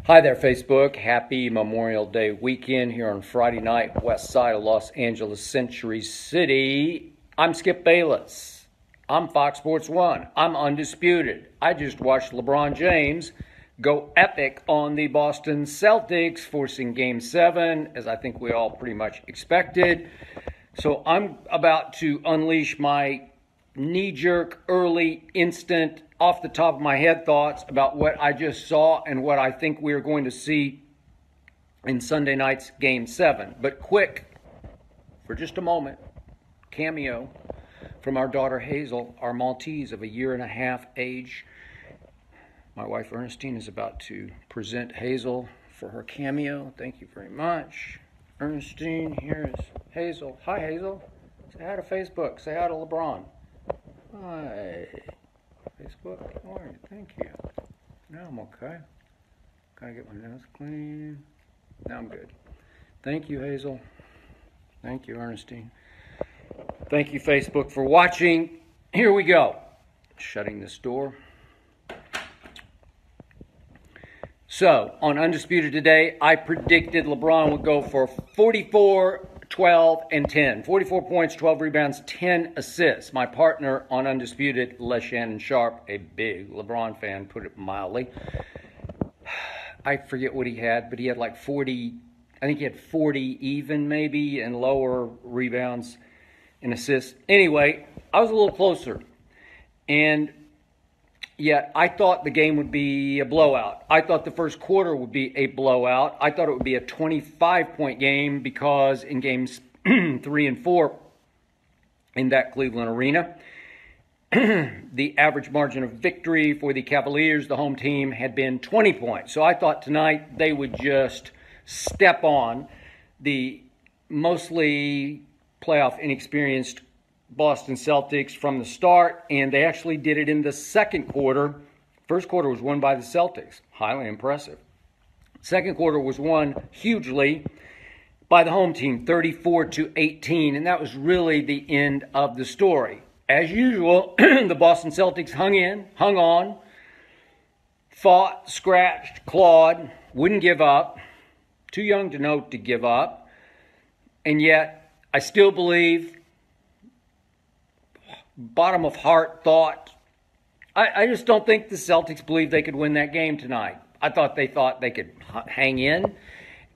Hi there, Facebook. Happy Memorial Day weekend here on Friday night, west side of Los Angeles, Century City. I'm Skip Bayless. I'm Fox Sports 1. I'm undisputed. I just watched LeBron James go epic on the Boston Celtics, forcing Game 7, as I think we all pretty much expected. So I'm about to unleash my knee-jerk, early, instant, off the top of my head thoughts about what I just saw and what I think we're going to see in Sunday night's Game 7. But quick, for just a moment, cameo from our daughter Hazel, our Maltese of a 1.5 years age. My wife Ernestine is about to present Hazel for her cameo. Thank you very much. Ernestine, here is Hazel. Hi, Hazel. Say hi to Facebook. Say hi to LeBron. Hi. Facebook, how are you? Thank you. Now I'm okay. Gotta get my nose clean. Now I'm good. Thank you, Hazel. Thank you, Ernestine. Thank you, Facebook, for watching. Here we go. Shutting this door. So, on Undisputed today, I predicted LeBron would go for 44, 12, and 10. 44 points, 12 rebounds, 10 assists. My partner on Undisputed, Shannon Sharp, a big LeBron fan, put it mildly. I forget what he had, but he had like 40, I think he had 40 even maybe, and lower rebounds and assists. Anyway, I was a little closer. And yet, I thought the game would be a blowout. I thought the first quarter would be a blowout. I thought it would be a 25-point game because in games 3 and 4 in that Cleveland arena, the average margin of victory for the Cavaliers, the home team, had been 20 points. So I thought tonight they would just step on the mostly playoff inexperienced Boston Celtics from the start, and they actually did it in the second quarter. First quarter was won by the Celtics. Highly impressive. Second quarter was won hugely by the home team, 34-18, and that was really the end of the story. As usual, the Boston Celtics hung on, fought, scratched, clawed, wouldn't give up. Too young to know to give up. And yet, I still believe, bottom of heart thought, I just don't think the Celtics believed they could win that game tonight. I thought they could hang in,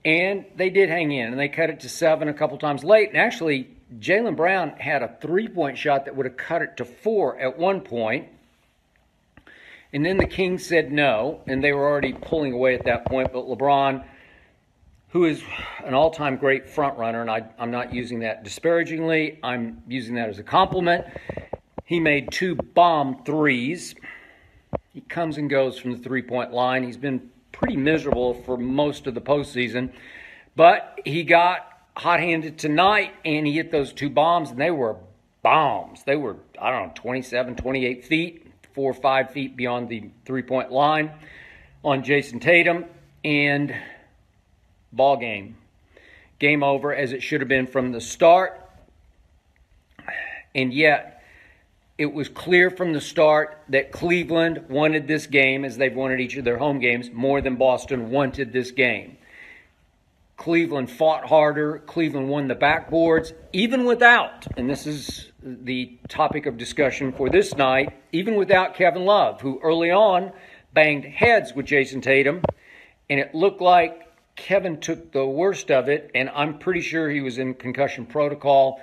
and they did hang in, and they cut it to 7 a couple times late. And actually, Jaylen Brown had a 3-point shot that would have cut it to 4 at one point. And then the Kings said no, and they were already pulling away at that point. But LeBron, who is an all-time great front runner, and I'm not using that disparagingly, I'm using that as a compliment. He made 2 bomb threes. He comes and goes from the three-point line. He's been pretty miserable for most of the postseason. But he got hot-handed tonight, and he hit those 2 bombs, and they were bombs. They were, 27, 28 feet, 4 or 5 feet beyond the three-point line on Jason Tatum. And ball game. Game over, as it should have been from the start. And yet, it was clear from the start that Cleveland wanted this game, as they've wanted each of their home games, more than Boston wanted this game. Cleveland fought harder. Cleveland won the backboards, even without, and this is the topic of discussion for this night, even without Kevin Love, who early on banged heads with Jason Tatum, and it looked like Kevin took the worst of it, and I'm pretty sure he was in concussion protocol.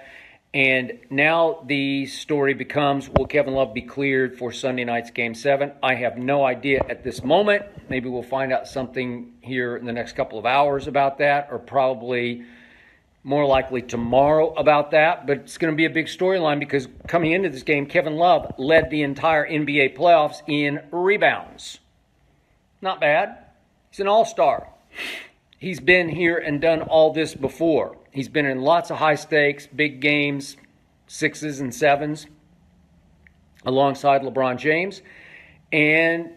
And now the story becomes, will Kevin Love be cleared for Sunday night's Game 7? I have no idea at this moment. Maybe we'll find out something here in the next couple of hours about that, or probably more likely tomorrow about that. But it's going to be a big storyline because coming into this game, Kevin Love led the entire NBA playoffs in rebounds. Not bad. He's an all-star. He's been here and done all this before. He's been in lots of high stakes, big games, 6s and 7s, alongside LeBron James. And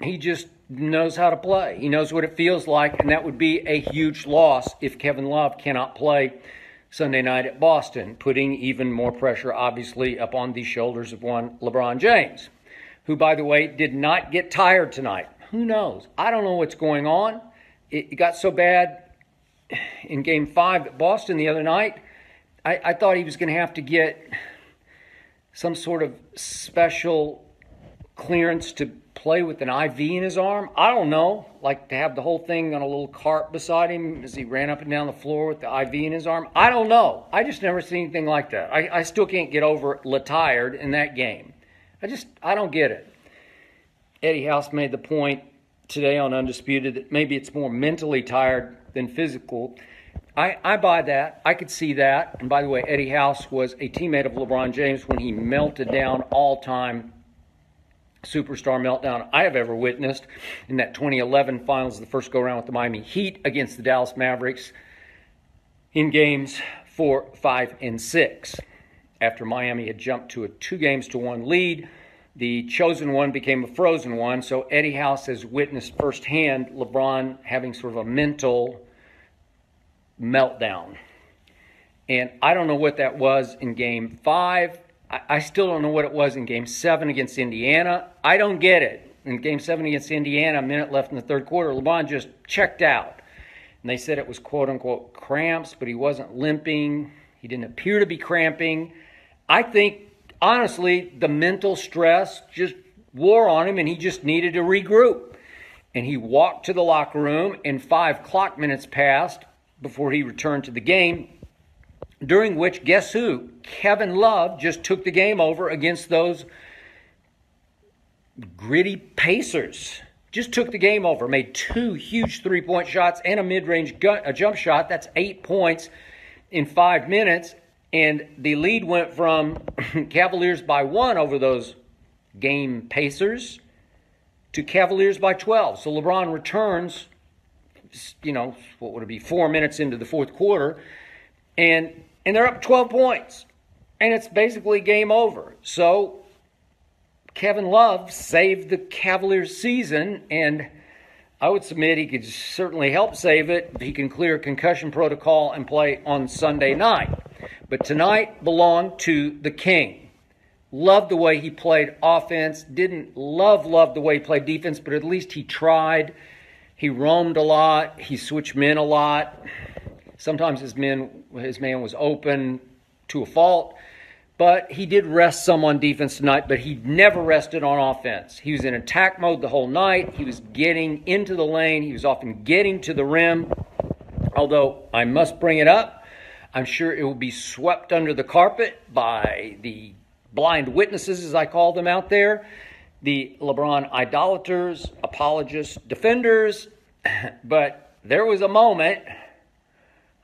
he just knows how to play. He knows what it feels like, and that would be a huge loss if Kevin Love cannot play Sunday night at Boston, putting even more pressure, obviously, up on the shoulders of one LeBron James, who, by the way, did not get tired tonight. Who knows? I don't know what's going on. It got so bad in Game 5 at Boston the other night. I thought he was going to have to get some sort of special clearance to play with an IV in his arm. I don't know, like to have the whole thing on a little cart beside him as he ran up and down the floor with the IV in his arm. I don't know. I just never seen anything like that. I still can't get over tired in that game. I don't get it. Eddie House made the point today on Undisputed that maybe it's more mentally tired than physical. I buy that. I could see that. And by the way, Eddie House was a teammate of LeBron James when he melted down all-time superstar meltdown I have ever witnessed in that 2011 finals, the first go-around with the Miami Heat against the Dallas Mavericks in games 4, 5, and 6. After Miami had jumped to a 2-1 lead, the chosen one became a frozen one. So Eddie House has witnessed firsthand LeBron having sort of a mental meltdown. And I don't know what that was in Game 5. I still don't know what it was in Game 7 against Indiana. I don't get it. In Game 7 against Indiana, a minute left in the third quarter, LeBron just checked out. And they said it was quote-unquote cramps, but he wasn't limping. He didn't appear to be cramping. I think, honestly, the mental stress just wore on him, and he just needed to regroup. And he walked to the locker room, and 5 clock minutes passed before he returned to the game, during which, guess who? Kevin Love just took the game over against those gritty Pacers. Just took the game over, made 2 huge three-point shots and a mid-range jump shot. That's 8 points in 5 minutes. And the lead went from Cavaliers by 1 over those game Pacers to Cavaliers by 12. So LeBron returns, what would it be, 4 minutes into the fourth quarter, and they're up 12 points. And it's basically game over. So Kevin Love saved the Cavaliers season, and I would submit he could certainly help save it if he can clear concussion protocol and play on Sunday night. But tonight belonged to the King. Loved the way he played offense. Didn't love the way he played defense, but at least he tried. He roamed a lot. He switched men a lot. Sometimes his man was open to a fault. But he did rest some on defense tonight, but he never rested on offense. He was in attack mode the whole night. He was getting into the lane. He was often getting to the rim. Although I must bring it up, I'm sure it will be swept under the carpet by the blind witnesses, as I call them out there, the LeBron idolaters, apologists, defenders. But there was a moment,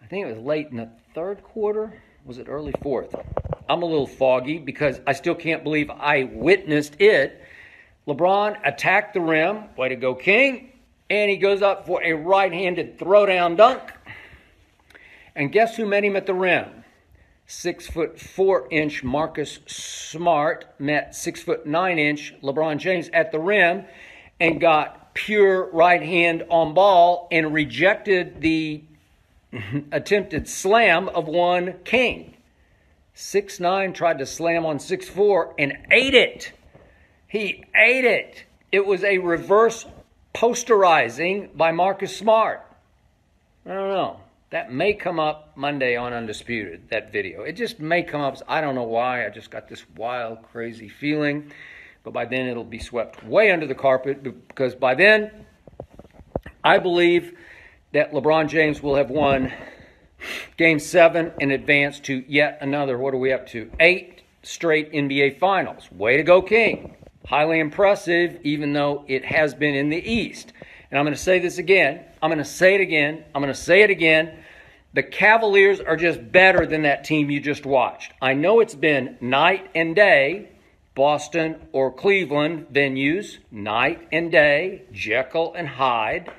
I think it was late in the third quarter. Was it early fourth? I'm a little foggy because I still can't believe I witnessed it. LeBron attacked the rim. Way to go, King. And he goes up for a right-handed throwdown dunk. And guess who met him at the rim? 6'4" Marcus Smart met 6'9" LeBron James at the rim and got pure right hand on ball and rejected the attempted slam of one King. 6'9" tried to slam on 6'4" and ate it. He ate it. It was a reverse posterizing by Marcus Smart. I don't know. That may come up Monday on Undisputed, that video. It just may come up. I don't know why. I just got this wild, crazy feeling. But by then it'll be swept way under the carpet because by then I believe that LeBron James will have won Game 7 and advanced to yet another, what are we up to? 8 straight NBA Finals. Way to go, King. Highly impressive, even though it has been in the East. And I'm going to say this again. I'm going to say it again. I'm going to say it again. The Cavaliers are just better than that team you just watched. I know it's been night and day, Boston or Cleveland venues, night and day, Jekyll and Hyde.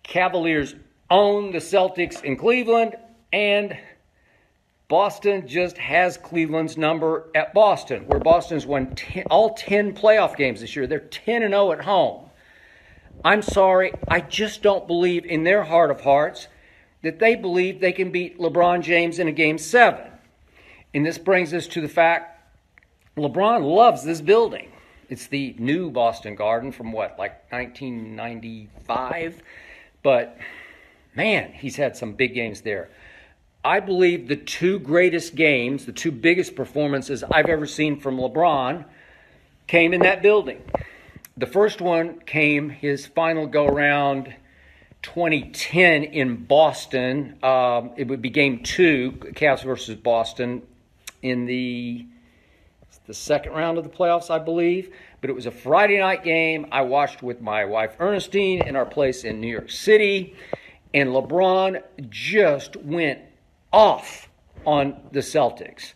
Cavaliers own the Celtics in Cleveland, and Boston just has Cleveland's number at Boston, where Boston's won all 10 playoff games this year. They're 10-0 at home. I'm sorry, I just don't believe in their heart of hearts that they believe they can beat LeBron James in a Game 7. And this brings us to the fact LeBron loves this building. It's the new Boston Garden from what, like 1995? But, man, he's had some big games there. I believe the two greatest games, the two biggest performances I've ever seen from LeBron came in that building. The first one came his final go-around 2010 in Boston. It would be game 2, Cavs versus Boston, in the second round of the playoffs, I believe. But it was a Friday night game. I watched with my wife Ernestine in our place in New York City. And LeBron just went off on the Celtics.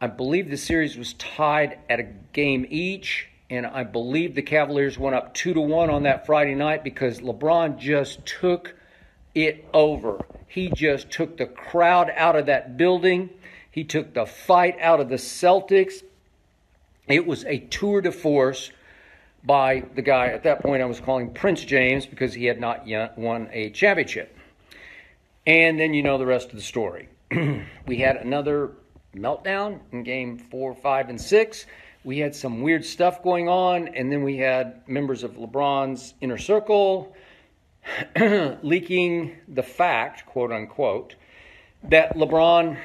I believe the series was tied at a game each. And I believe the Cavaliers went up 2-1 on that Friday night because LeBron just took it over. He just took the crowd out of that building. He took the fight out of the Celtics. It was a tour de force by the guy, at that point I was calling Prince James because he had not yet won a championship. And then you know the rest of the story. We had another meltdown in game 4, 5, and 6. We had some weird stuff going on, and then we had members of LeBron's inner circle leaking the fact, quote unquote, that LeBron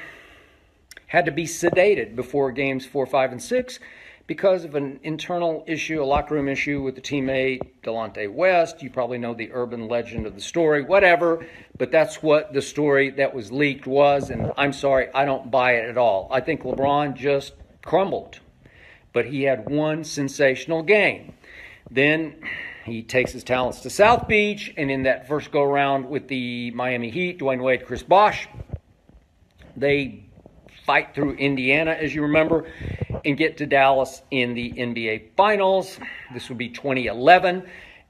had to be sedated before games 4, 5, and 6 because of an internal issue, a locker room issue with the teammate Delonte West. You probably know the urban legend of the story, whatever, but that's what the story that was leaked was, and I'm sorry, I don't buy it at all. I think LeBron just crumbled, but he had one sensational game. Then he takes his talents to South Beach, and in that first go-around with the Miami Heat, Dwayne Wade, Chris Bosh, they fight through Indiana, as you remember, and get to Dallas in the NBA Finals. This would be 2011,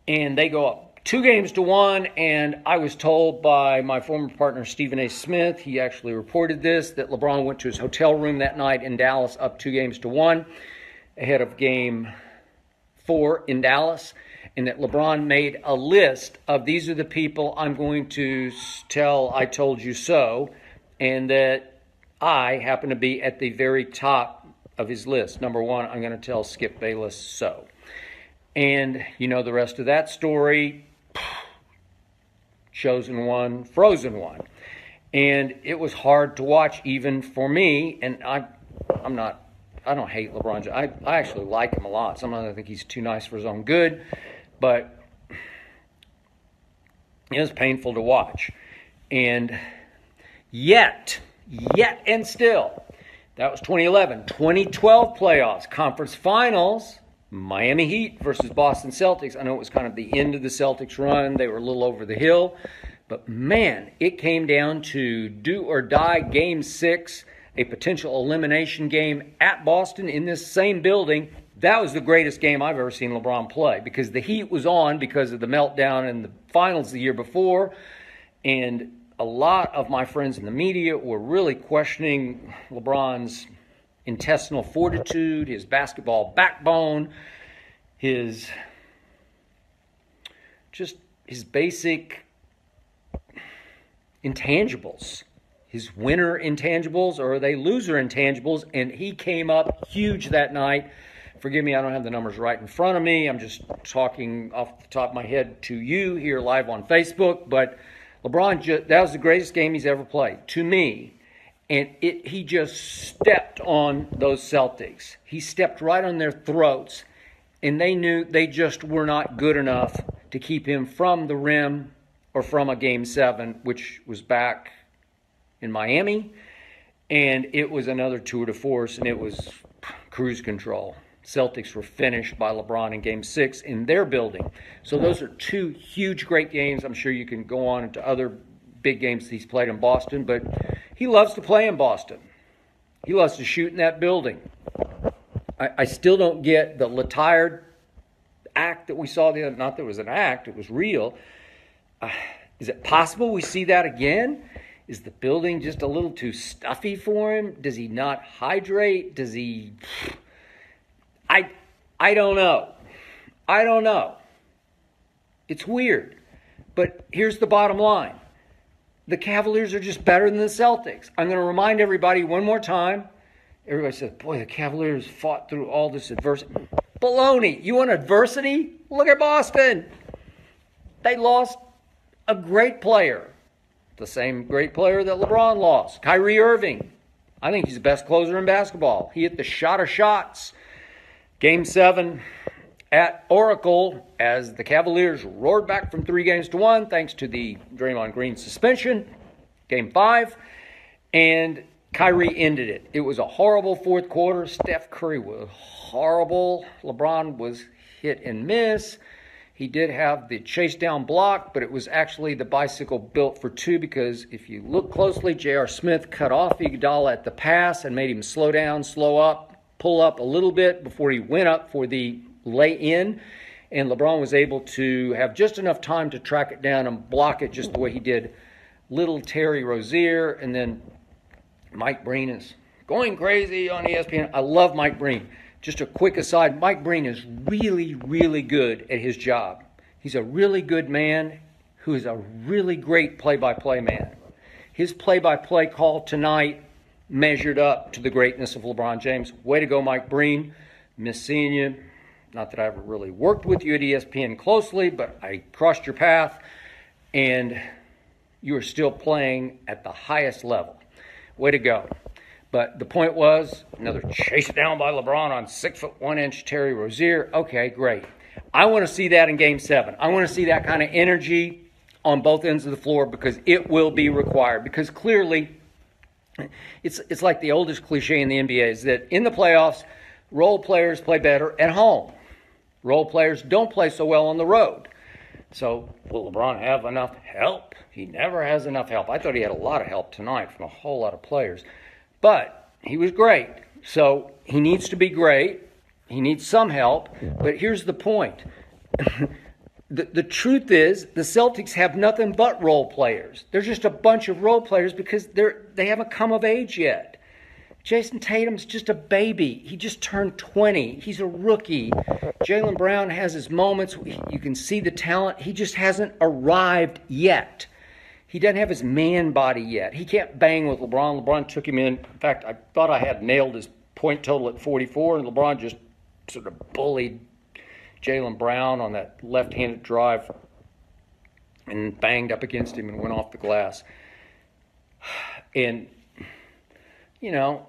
and they go up 2-1, and I was told by my former partner, Stephen A. Smith, he actually reported this, that LeBron went to his hotel room that night in Dallas up 2-1 ahead of game 4 in Dallas, and that LeBron made a list of these are the people I'm going to tell I told you so, and that I happen to be at the very top of his list. Number 1, I'm going to tell Skip Bayless so. And you know the rest of that story. Chosen one, frozen one. And it was hard to watch even for me. And I don't hate LeBron James. I actually like him a lot. Sometimes I think he's too nice for his own good. But it was painful to watch. And yet and still, that was 2011. 2012 playoffs, conference finals, Miami Heat versus Boston Celtics. I know it was kind of the end of the Celtics run. They were a little over the hill. But, man, it came down to do or die game 6, a potential elimination game at Boston in this same building. That was the greatest game I've ever seen LeBron play because the heat was on because of the meltdown in the finals the year before. And a lot of my friends in the media were really questioning LeBron's intestinal fortitude, his basketball backbone, his basic intangibles. His winner intangibles, or are they loser intangibles? And he came up huge that night. Forgive me, I don't have the numbers right in front of me. I'm just talking off the top of my head to you here live on Facebook. But LeBron, that was the greatest game he's ever played, to me. And he just stepped on those Celtics. He stepped right on their throats. And they knew they just were not good enough to keep him from the rim or from a Game 7, which was back in Miami. And it was another tour de force, and it was cruise control. Celtics were finished by LeBron in Game 6 in their building. So those are two huge, great games. I'm sure you can go on into other big games he's played in Boston, but he loves to play in Boston. He loves to shoot in that building. I still don't get the retired act that we saw the other. Not that it was an act, it was real. Is it possible we see that again? Is the building just a little too stuffy for him? Does he not hydrate? Does he... I don't know. I don't know. It's weird. But here's the bottom line. The Cavaliers are just better than the Celtics. I'm going to remind everybody one more time. Everybody says, boy, the Cavaliers fought through all this adversity. Baloney. You want adversity? Look at Boston. They lost a great player. The same great player that LeBron lost. Kyrie Irving. I think he's the best closer in basketball. He hit the shot of shots. Game 7 at Oracle as the Cavaliers roared back from 3-1 thanks to the Draymond Green suspension. Game 5. And Kyrie ended it. It was a horrible fourth quarter. Steph Curry was horrible. LeBron was hit and miss. He did have the chase down block, but it was actually the bicycle built for two because if you look closely, J.R. Smith cut off Iguodala at the pass and made him slow down, slow up, pull up a little bit before he went up for the lay-in. And LeBron was able to have just enough time to track it down and block it just the way he did little Terry Rozier. And then Mike Breen is going crazy on ESPN. I love Mike Breen. Just a quick aside, Mike Breen is really, really good at his job. He's a really good man who is a really great play-by-play man. His play-by-play call tonight measured up to the greatness of LeBron James. Way to go, Mike Breen. Miss seeing you. Not that I ever really worked with you at ESPN closely, but I crossed your path, and you are still playing at the highest level. Way to go. But the point was, another chase down by LeBron on 6'1" Terry Rozier. Okay, great. I want to see that in Game 7. I want to see that kind of energy on both ends of the floor because it will be required. Because clearly, it's like the oldest cliche in the NBA is that in the playoffs, role players play better at home. Role players don't play so well on the road. So will LeBron have enough help? He never has enough help. I thought he had a lot of help tonight from a whole lot of players. But he was great. So he needs to be great. He needs some help. But here's the point. The truth is the Celtics have nothing but role players. They're just a bunch of role players because they haven't come of age yet. Jason Tatum's just a baby. He just turned 20. He's a rookie. Jaylen Brown has his moments. You can see the talent. He just hasn't arrived yet. He doesn't have his man body yet. He can't bang with LeBron. LeBron took him in. In fact, I thought I had nailed his point total at 44, and LeBron just sort of bullied Jaylen Brown on that left-handed drive and banged up against him and went off the glass. And, you know,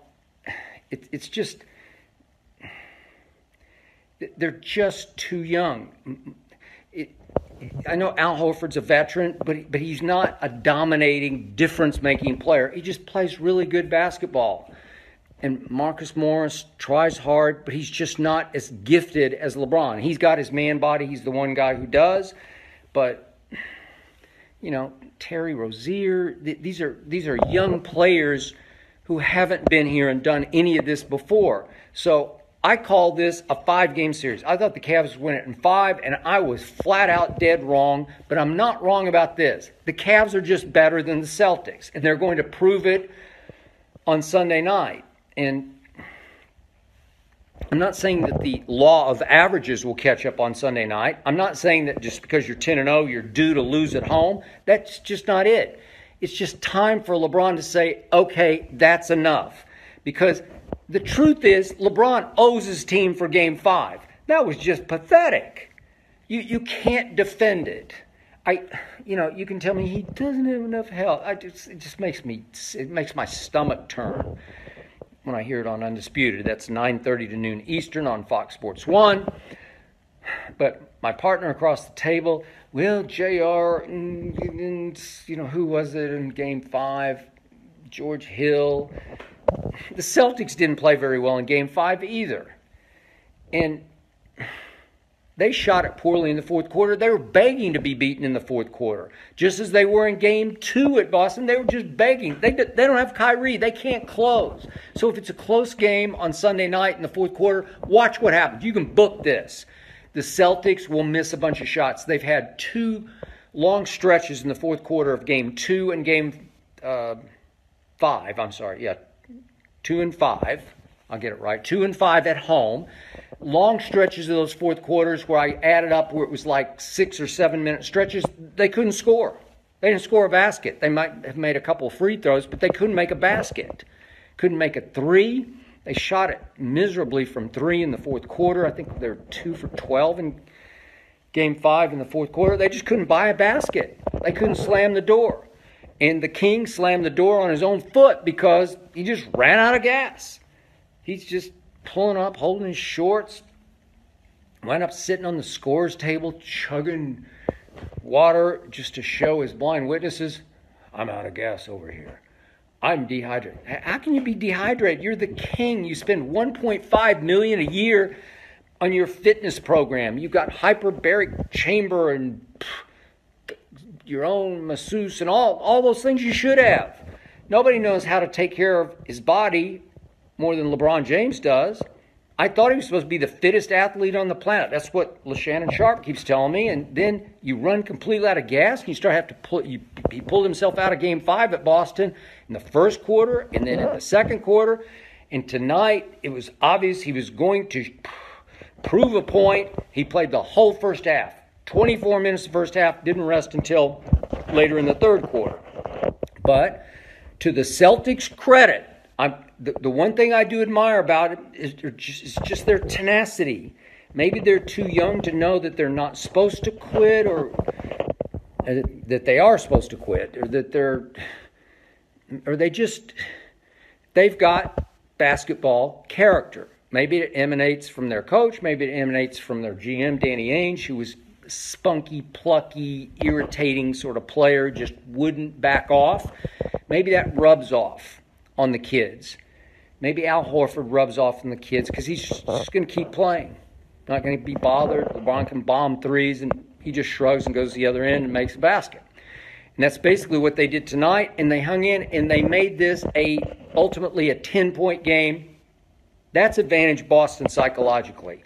it's just, they're just too young. I know Al Horford's a veteran, but he's not a dominating, difference-making player. He just plays really good basketball. And Marcus Morris tries hard, but he's just not as gifted as LeBron. He's got his man body. He's the one guy who does. But, you know, Terry Rozier, these are young players who haven't been here and done any of this before. So I call this a 5-game series. I thought the Cavs would win it in 5, and I was flat out dead wrong. But I'm not wrong about this. The Cavs are just better than the Celtics, and they're going to prove it on Sunday night. And I'm not saying that the law of averages will catch up on Sunday night. I'm not saying that just because you're 10-0, you're due to lose at home. That's just not it. It's just time for LeBron to say, okay, that's enough. Because the truth is, LeBron owes his team for Game 5. That was just pathetic. You can't defend it. You can tell me he doesn't have enough help. It just makes my stomach turn when I hear it on Undisputed. That's 9:30 to noon Eastern on Fox Sports 1. But my partner across the table, well, JR, who was it in Game 5? George Hill. The Celtics didn't play very well in Game 5 either. And they shot it poorly in the fourth quarter. They were begging to be beaten in the fourth quarter. Just as they were in Game 2 at Boston, they were just begging. They don't have Kyrie. They can't close. So if it's a close game on Sunday night in the fourth quarter, watch what happens. You can book this. The Celtics will miss a bunch of shots. They've had 2 long stretches in the fourth quarter of Game 2 and Game 5. I'm sorry. Yeah, 2 and 5. I'll get it right. 2 and 5 at home. Long stretches of those fourth quarters where I added up where it was like 6 or 7 minute stretches. They couldn't score. They didn't score a basket. They might have made a couple of free throws, but they couldn't make a basket. Couldn't make a 3. They shot it miserably from 3 in the fourth quarter. I think they're 2 for 12 in Game 5 in the fourth quarter. They just couldn't buy a basket. They couldn't slam the door. And the King slammed the door on his own foot because he just ran out of gas. He's just pulling up, holding his shorts, wound up sitting on the scorer's table, chugging water just to show his blind witnesses, I'm out of gas over here. I'm dehydrated. How can you be dehydrated? You're the King. You spend $1.5 million a year on your fitness program. You've got hyperbaric chamber and your own masseuse and all those things you should have. Nobody knows how to take care of his body more than LeBron James does. I thought he was supposed to be the fittest athlete on the planet. That's what Shannon Sharp keeps telling me. And then you run completely out of gas, and you start have to pull. He pulled himself out of Game 5 at Boston in the first quarter, and then in the second quarter. And tonight, it was obvious he was going to prove a point. He played the whole first half. 24 minutes the first half, didn't rest until later in the third quarter. But to the Celtics' credit, the one thing I do admire about it is just their tenacity. Maybe they're too young to know that they're not supposed to quit, or that they are supposed to quit, or that they've got basketball character. Maybe it emanates from their coach. Maybe it emanates from their GM, Danny Ainge, who was spunky, plucky, irritating sort of player, just wouldn't back off. Maybe that rubs off on the kids. Maybe Al Horford rubs off on the kids because he's just going to keep playing. Not going to be bothered. LeBron can bomb threes, and he just shrugs and goes to the other end and makes a basket. And that's basically what they did tonight, and they hung in, and they made this ultimately a 10-point game. That's advantage Boston psychologically.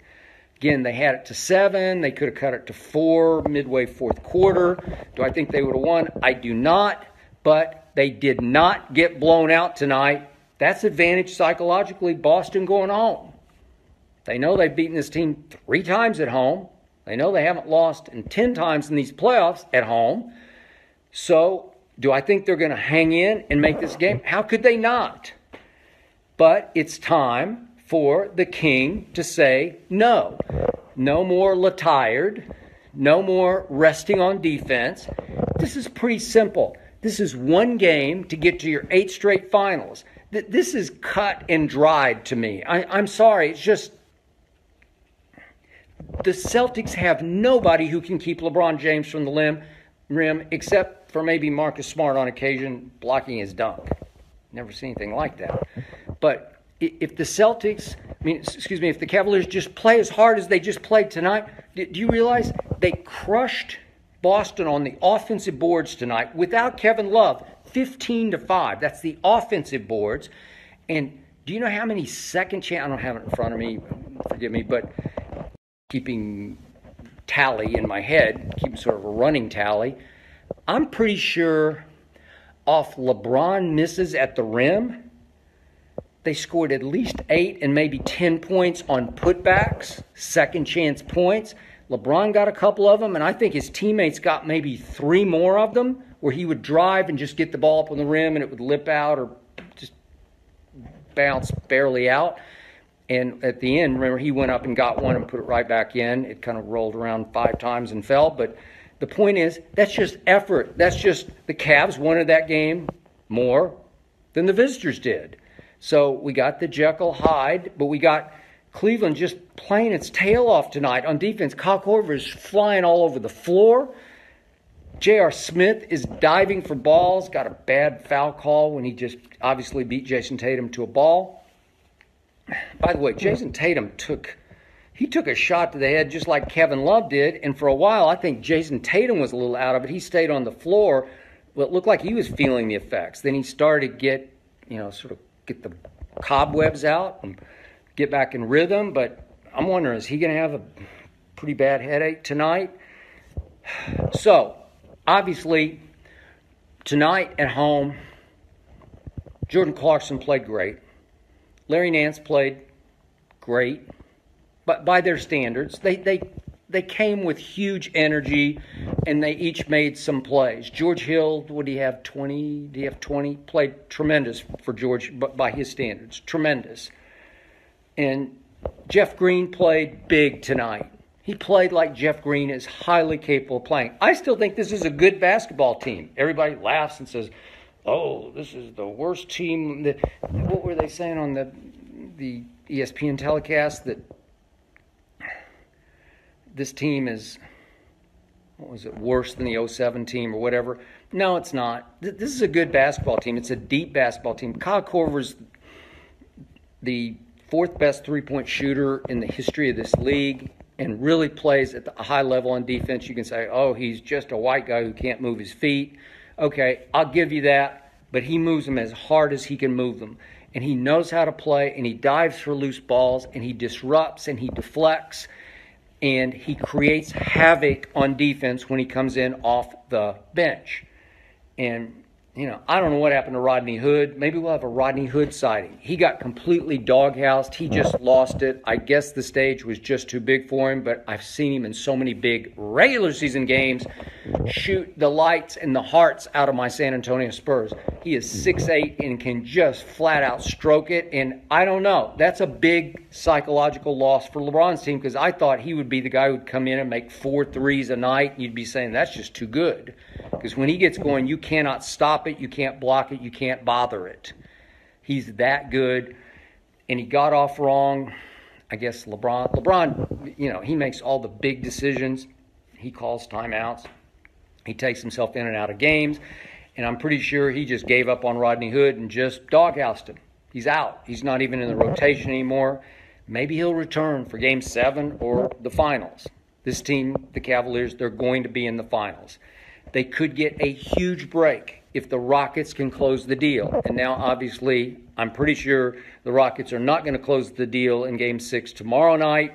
Again, they had it to 7. They could have cut it to 4 midway fourth quarter. Do I think they would have won? I do not, but they did not get blown out tonight. That's advantage psychologically, Boston going home. They know they've beaten this team 3 times at home. They know they haven't lost 10 times in these playoffs at home. So do I think they're going to hang in and make this game? How could they not? But it's time for the King to say no. No more tired. No more resting on defense. This is pretty simple. This is one game to get to your 8 straight finals. This is cut and dried to me. I'm sorry. It's just the Celtics have nobody who can keep LeBron James from the rim except for maybe Marcus Smart on occasion blocking his dunk. Never seen anything like that. But if the Celtics, if the Cavaliers just play as hard as they just played tonight, do you realize they crushed Boston on the offensive boards tonight without Kevin Love, 15-5. That's the offensive boards. And do you know how many second chance? I don't have it in front of me, forgive me, but keeping tally in my head, keeping sort of a running tally. I'm pretty sure off LeBron misses at the rim, they scored at least 8 and maybe 10 points on putbacks, second chance points. LeBron got a couple of them, and I think his teammates got maybe 3 more of them where he would drive and just get the ball up on the rim and it would lip out or just bounce barely out. And at the end, remember, he went up and got one and put it right back in. It kind of rolled around 5 times and fell. But the point is, that's just effort. That's just the Cavs wanted that game more than the visitors did. So we got the Jekyll Hyde, but we got Cleveland just playing its tail off tonight on defense. Kyle Korver is flying all over the floor. J.R. Smith is diving for balls. Got a bad foul call when he just obviously beat Jason Tatum to a ball. By the way, Jason Tatum took a shot to the head just like Kevin Love did. And for a while, I think Jason Tatum was a little out of it. He stayed on the floor. Well, it looked like he was feeling the effects. Then he started to get the cobwebs out and get back in rhythm. But I'm wondering, is he going to have a pretty bad headache tonight? So, obviously, tonight at home, Jordan Clarkson played great. Larry Nance played great. But by their standards, they came with huge energy, and they each made some plays. George Hill, what do you have, 20? Do you have 20? Played tremendous for George, but by his standards, tremendous. And Jeff Green played big tonight. He played like Jeff Green is highly capable of playing. I still think this is a good basketball team. Everybody laughs and says, oh, this is the worst team. What were they saying on the ESPN telecast? That this team is, what was it, worse than the 07 team or whatever? No, it's not. This is a good basketball team. It's a deep basketball team. Kyle Korver's the fourth best three-point shooter in the history of this league and really plays at a high level on defense. You can say, oh, he's just a white guy who can't move his feet. Okay, I'll give you that, but he moves them as hard as he can move them. And he knows how to play, and he dives for loose balls, and he disrupts, and he deflects, and he creates havoc on defense when he comes in off the bench. And I don't know what happened to Rodney Hood. Maybe we'll have a Rodney Hood sighting. He got completely doghoused. He just lost it. I guess the stage was just too big for him, but I've seen him in so many big regular season games shoot the lights and the hearts out of my San Antonio Spurs. He is 6'8" and can just flat out stroke it. And I don't know. That's a big psychological loss for LeBron's team because I thought he would be the guy who would come in and make 4 threes a night. And you'd be saying that's just too good. Because when he gets going, you cannot stop it, you can't block it, you can't bother it. He's that good, and he got off wrong. I guess LeBron, he makes all the big decisions. He calls timeouts. He takes himself in and out of games, and I'm pretty sure he just gave up on Rodney Hood and just doghoused him. He's out. He's not even in the rotation anymore. Maybe he'll return for Game 7 or the finals. This team, the Cavaliers, they're going to be in the finals. They could get a huge break if the Rockets can close the deal. And now, obviously, I'm pretty sure the Rockets are not going to close the deal in Game 6 tomorrow night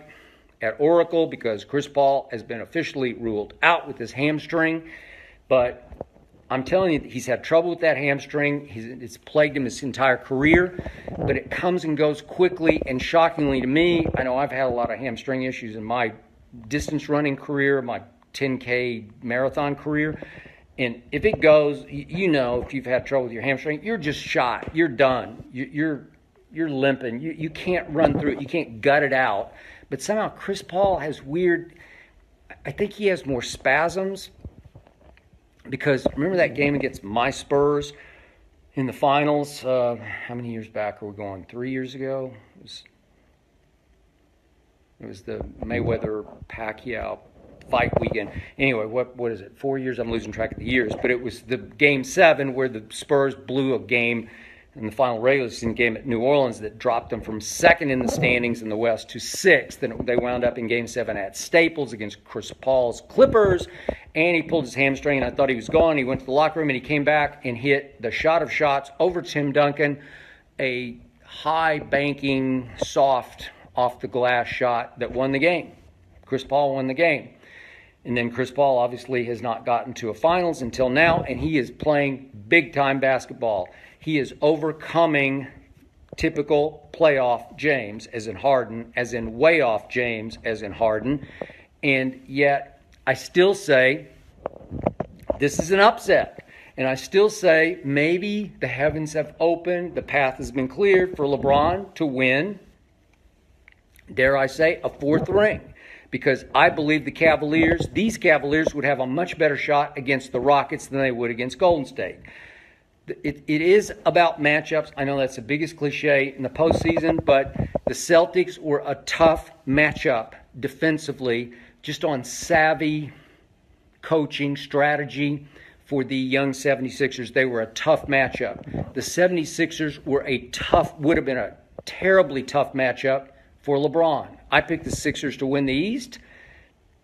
at Oracle because Chris Paul has been officially ruled out with his hamstring. But I'm telling you, he's had trouble with that hamstring. It's plagued him his entire career. But it comes and goes quickly and shockingly to me. I know I've had a lot of hamstring issues in my distance running career, my 10K marathon career. And if it goes, if you've had trouble with your hamstring, you're just shot. You're done. You're limping. You can't run through it. You can't gut it out. But somehow Chris Paul has I think he has more spasms because remember that game against my Spurs in the finals? How many years back are we going? 3 years ago? It was the Mayweather-Pacquiao fight weekend. Anyway, what is it? 4 years? I'm losing track of the years. But it was the Game 7 where the Spurs blew a game in the final regular season game at New Orleans that dropped them from second in the standings in the West to sixth. And they wound up in Game 7 at Staples against Chris Paul's Clippers. And he pulled his hamstring, and I thought he was gone. He went to the locker room, and he came back and hit the shot of shots over Tim Duncan, a high-banking, soft, off-the-glass shot that won the game. Chris Paul won the game. And then Chris Paul obviously has not gotten to a finals until now, and he is playing big-time basketball. He is overcoming typical playoff James, as in Harden, as in way off James, as in Harden. And yet I still say this is an upset. And I still say maybe the heavens have opened, the path has been cleared for LeBron to win, dare I say, a 4th ring. Because I believe these Cavaliers would have a much better shot against the Rockets than they would against Golden State. It is about matchups. I know that's the biggest cliche in the postseason, but the Celtics were a tough matchup defensively, just on savvy coaching strategy for the young 76ers. They were a tough matchup. The 76ers would have been a terribly tough matchup for LeBron. I picked the Sixers to win the East.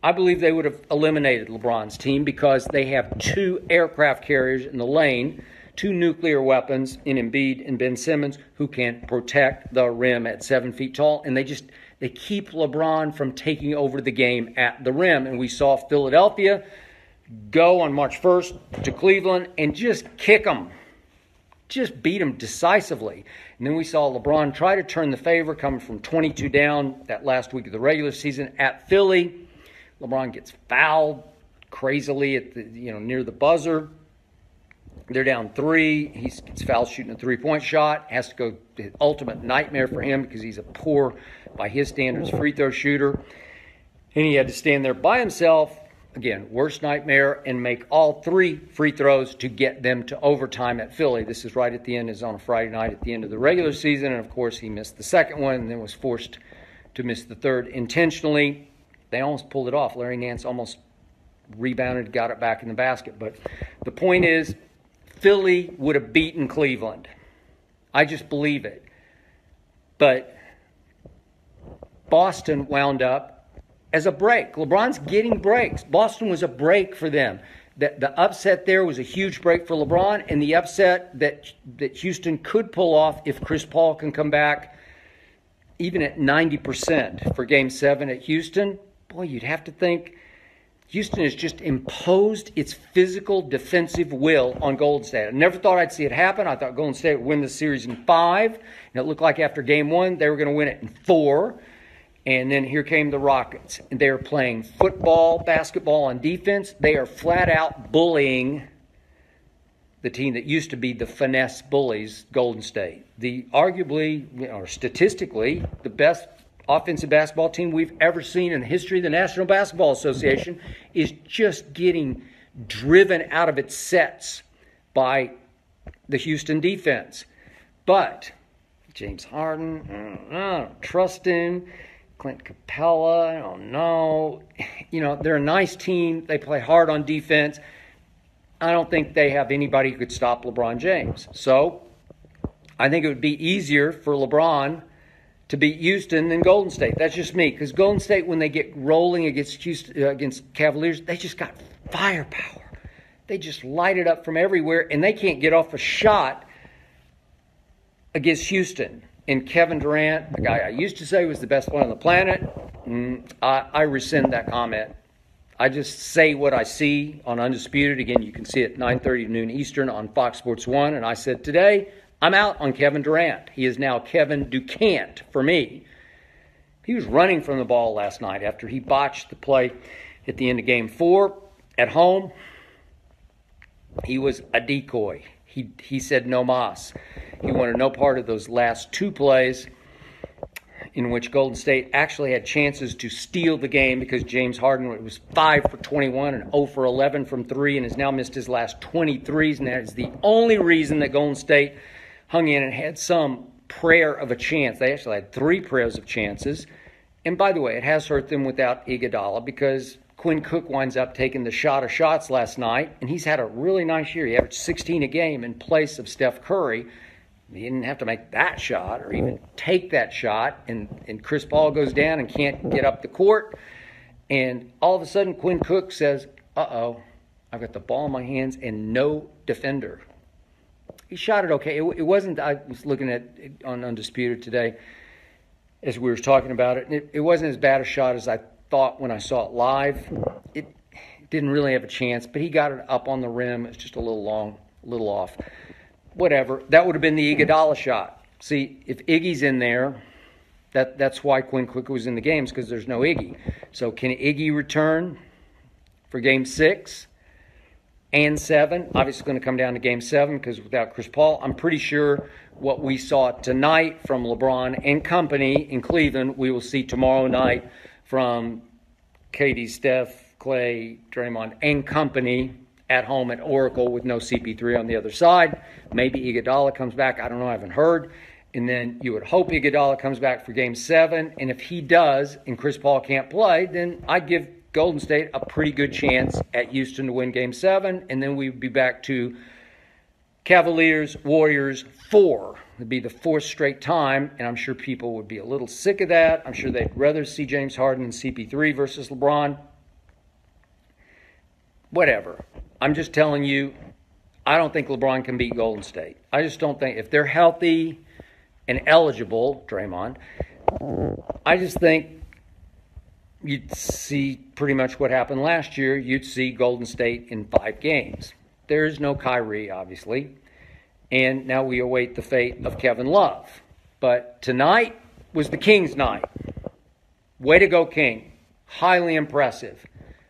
I believe they would have eliminated LeBron's team because they have 2 aircraft carriers in the lane, 2 nuclear weapons in Embiid and Ben Simmons who can protect the rim at 7 feet tall. And they keep LeBron from taking over the game at the rim. And we saw Philadelphia go on March 1st to Cleveland and just kick them. Just beat them decisively. And then we saw LeBron try to turn the favor coming from 22 down that last week of the regular season at Philly. LeBron gets fouled crazily at near the buzzer. They're down 3. He gets foul shooting a three-point shot. Has to go the ultimate nightmare for him because he's a poor, by his standards, free throw shooter. And he had to stand there by himself. Again, worst nightmare, and make all 3 free throws to get them to overtime at Philly. This is right at the end, is on a Friday night at the end of the regular season. And, of course, he missed the second one and then was forced to miss the third intentionally. They almost pulled it off. Larry Nance almost rebounded, got it back in the basket. But the point is, Philly would have beaten Cleveland. I just believe it. But Boston wound up as a break. LeBron's getting breaks. Boston was a break for them. The upset there was a huge break for LeBron, and the upset that Houston could pull off if Chris Paul can come back even at 90% for Game 7 at Houston. Boy, you'd have to think Houston has just imposed its physical defensive will on Golden State. I never thought I'd see it happen. I thought Golden State would win the series in 5, and it looked like after Game 1 they were going to win it in 4. And then here came the Rockets. And they're playing football, basketball on defense. They are flat out bullying the team that used to be the finesse bullies, Golden State. The arguably, or statistically, the best offensive basketball team we've ever seen in the history of the National Basketball Association is just getting driven out of its sets by the Houston defense. But James Harden, I don't trust him. Clint Capella, I don't know. You know, they're a nice team. They play hard on defense. I don't think they have anybody who could stop LeBron James. So I think it would be easier for LeBron to beat Houston than Golden State. That's just me. Because Golden State, when they get rolling against Cavaliers, they just got firepower. They just light it up from everywhere, and they can't get off a shot against Houston. And Kevin Durant, the guy I used to say was the best player on the planet, I rescind that comment. I just say what I see on Undisputed. Again, you can see it 9:30 to noon Eastern on Fox Sports 1. And I said today, I'm out on Kevin Durant. He is now Kevin Durant for me. He was running from the ball last night after he botched the play at the end of Game 4 at home. He was a decoy. He said no mas. He wanted no part of those last 2 plays in which Golden State actually had chances to steal the game because James Harden was 5 for 21 and 0 for 11 from 3 and has now missed his last 23s. And that is the only reason that Golden State hung in and had some prayer of a chance. They actually had 3 prayers of chances. And by the way, it has hurt them without Iguodala because Quinn Cook winds up taking the shot of shots last night, and he's had a really nice year. He averaged 16 a game in place of Steph Curry. He didn't have to make that shot or even take that shot, and Chris Paul goes down and can't get up the court. And all of a sudden, Quinn Cook says, uh-oh, I've got the ball in my hands and no defender. He shot it okay. It wasn't, I was looking at it on Undisputed today as we were talking about it, and it wasn't as bad a shot as I thought when I saw it live. It didn't really have a chance, but he got it up on the rim. It's just a little long, a little off. Whatever. That would have been the Iguodala shot. See, if Iggy's in there, that's why Quinn Cook was in the games, because there's no Iggy. So can Iggy return for Game 6 and 7? Obviously, it's going to come down to Game 7 because without Chris Paul, I'm pretty sure what we saw tonight from LeBron and company in Cleveland, we will see tomorrow night from KD, Steph, Clay, Draymond, and company at home at Oracle with no CP3 on the other side. Maybe Iguodala comes back. I don't know. I haven't heard. And then you would hope Iguodala comes back for Game 7. And if he does and Chris Paul can't play, then I'd give Golden State a pretty good chance at Houston to win Game 7. And then we'd be back to Cavaliers, Warriors, 4. It'd be the 4th straight time, and I'm sure people would be a little sick of that. I'm sure they'd rather see James Harden and CP3 versus LeBron. Whatever. I'm just telling you, I don't think LeBron can beat Golden State. I just don't think, if they're healthy and eligible, Draymond, I just think you'd see pretty much what happened last year. You'd see Golden State in 5 games. There is no Kyrie, obviously. And now we await the fate of Kevin Love. But tonight was the King's night. Way to go, King. Highly impressive.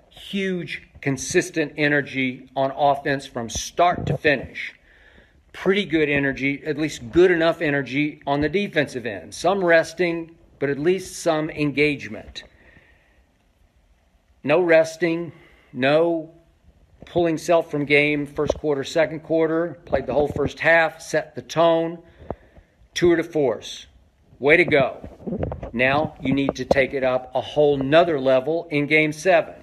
Huge consistent energy on offense from start to finish. Pretty good energy, at least good enough energy on the defensive end. Some resting, but at least some engagement. No resting, no pulling self from game first quarter, second quarter. Played the whole first half, set the tone. Tour de force. Way to go. Now you need to take it up a whole nother level in Game 7,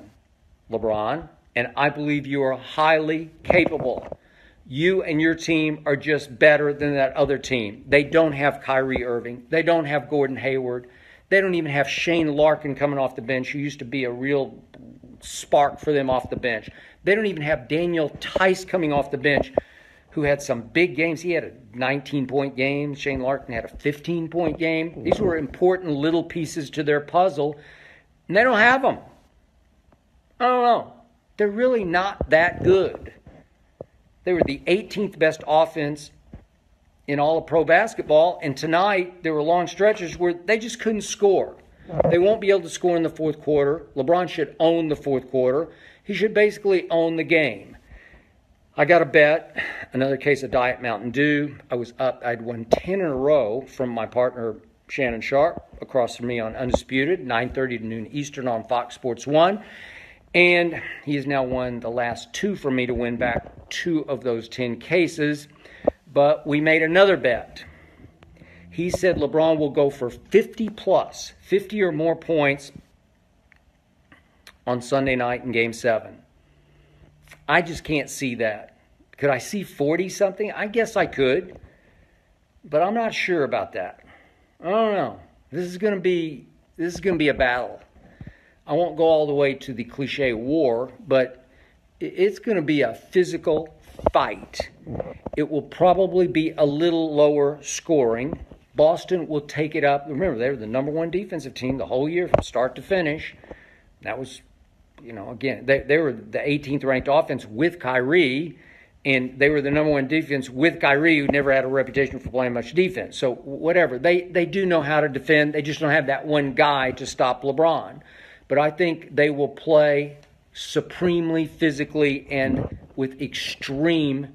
LeBron, and I believe you are highly capable. You and your team are just better than that other team. They don't have Kyrie Irving. They don't have Gordon Hayward. They don't even have Shane Larkin coming off the bench, who used to be a real spark for them off the bench. They don't even have Daniel Tice coming off the bench, who had some big games. He had a 19-point game. Shane Larkin had a 15-point game. These were important little pieces to their puzzle, and they don't have them. I don't know. They're really not that good. They were the 18th best offense in all of pro basketball, and tonight there were long stretches where they just couldn't score. They won't be able to score in the fourth quarter. LeBron should own the fourth quarter. He should basically own the game. I got a bet, another case of Diet Mountain Dew. I was up. I'd won 10 in a row from my partner, Shannon Sharp, across from me on Undisputed, 9:30 to noon Eastern on Fox Sports 1. And he has now won the last 2 for me to win back 2 of those 10 cases. But we made another bet. He said LeBron will go for 50 or more points on Sunday night in Game 7. I just can't see that. Could I see 40-something? I guess I could. But I'm not sure about that. I don't know. This is going to be a battle. I won't go all the way to the cliche war, but it's going to be a physical fight. It will probably be a little lower scoring. Boston will take it up. Remember, they were the number 1 defensive team the whole year from start to finish. That was, again, they were the 18th ranked offense with Kyrie, and they were the number 1 defense with Kyrie, who never had a reputation for playing much defense. So whatever. They do know how to defend. They just don't have that one guy to stop LeBron. But I think they will play supremely physically and with extreme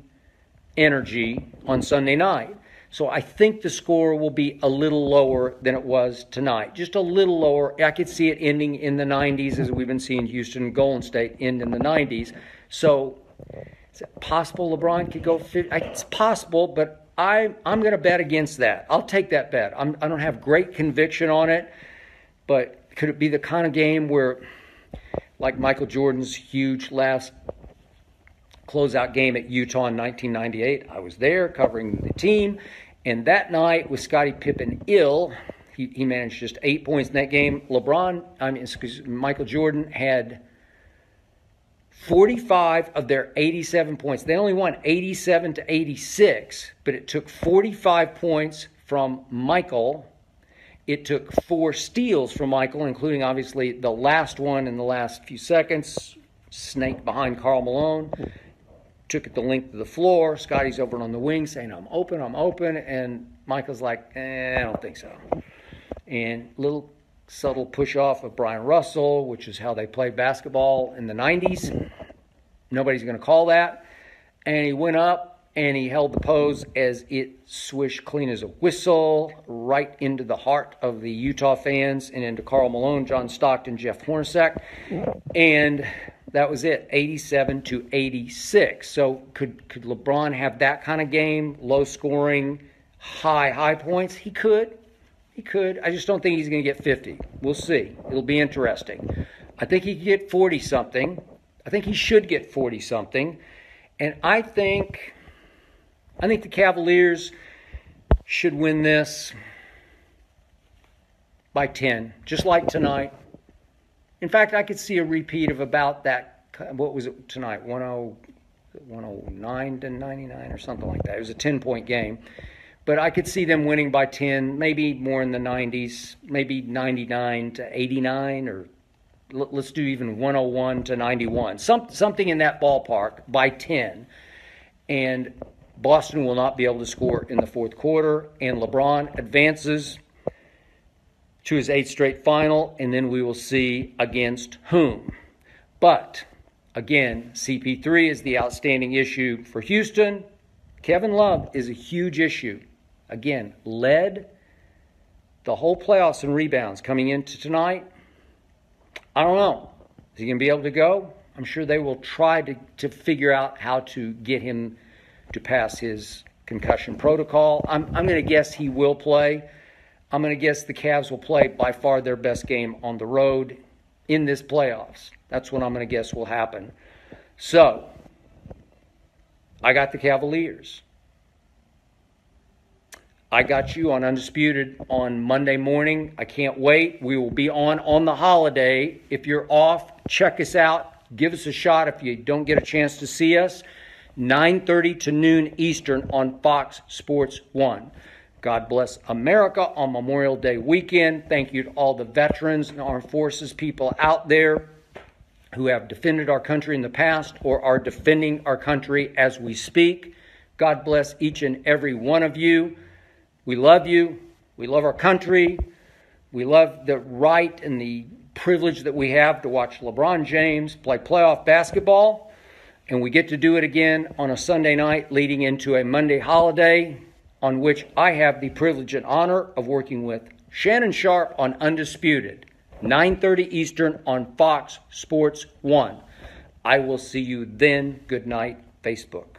energy on Sunday night. So I think the score will be a little lower than it was tonight. Just a little lower. I could see it ending in the 90s, as we've been seeing Houston and Golden State end in the 90s. So is it possible LeBron could go 50? It's possible, but I'm going to bet against that. I'll take that bet. I don't have great conviction on it, but could it be the kind of game where, like Michael Jordan's huge last closeout game at Utah in 1998, I was there covering the team, and that night with Scottie Pippen ill, he managed just 8 points in that game. Michael Jordan had 45 of their 87 points. They only won 87 to 86, but it took 45 points from Michael. It took 4 steals from Michael, including obviously the last one in the last few seconds. Snake behind Karl Malone. Took it the length of the floor. Scotty's over on the wing saying, I'm open. And Michael's like, I don't think so. And little subtle push off of Brian Russell, which is how they played basketball in the 90s. Nobody's going to call that. And he went up and he held the pose as it swished clean as a whistle right into the heart of the Utah fans and into Karl Malone, John Stockton, Jeff Hornacek. And that was it, 87 to 86. So could LeBron have that kind of game, low scoring, high points? He could. I just don't think he's going to get 50. We'll see. It'll be interesting. I think he could get 40-something. I think he should get 40-something. And I think the Cavaliers should win this by 10, just like tonight. In fact, I could see a repeat of about that. What was it tonight? 109 to 99 or something like that. It was a 10-point game. But I could see them winning by 10, maybe more in the 90s, maybe 99 to 89, or let's do even 101 to 91. Something in that ballpark by 10. And Boston will not be able to score in the fourth quarter. And LeBron advances to his 8th straight final, and then we will see against whom. But Again, CP3 is the outstanding issue for Houston. Kevin Love is a huge issue. Again, led the whole playoffs in rebounds coming into tonight. I don't know. Is he going to be able to go? I'm sure they will try to figure out how to get him to pass his concussion protocol. I'm going to guess he will play. I'm going to guess the Cavs will play by far their best game on the road in this playoffs. That's what I'm going to guess will happen. So, I got the Cavaliers. I got you on Undisputed on Monday morning. I can't wait. We will be on the holiday. If you're off, check us out. Give us a shot if you don't get a chance to see us. 9:30 to noon Eastern on Fox Sports 1. God bless America on Memorial Day weekend. Thank you to all the veterans and armed forces people out there who have defended our country in the past or are defending our country as we speak. God bless each and every one of you. We love you. We love our country. We love the right and the privilege that we have to watch LeBron James play playoff basketball. And we get to do it again on a Sunday night leading into a Monday holiday on which I have the privilege and honor of working with Shannon Sharp on Undisputed, 9:30 Eastern on Fox Sports 1. I will see you then. Good night, Facebook.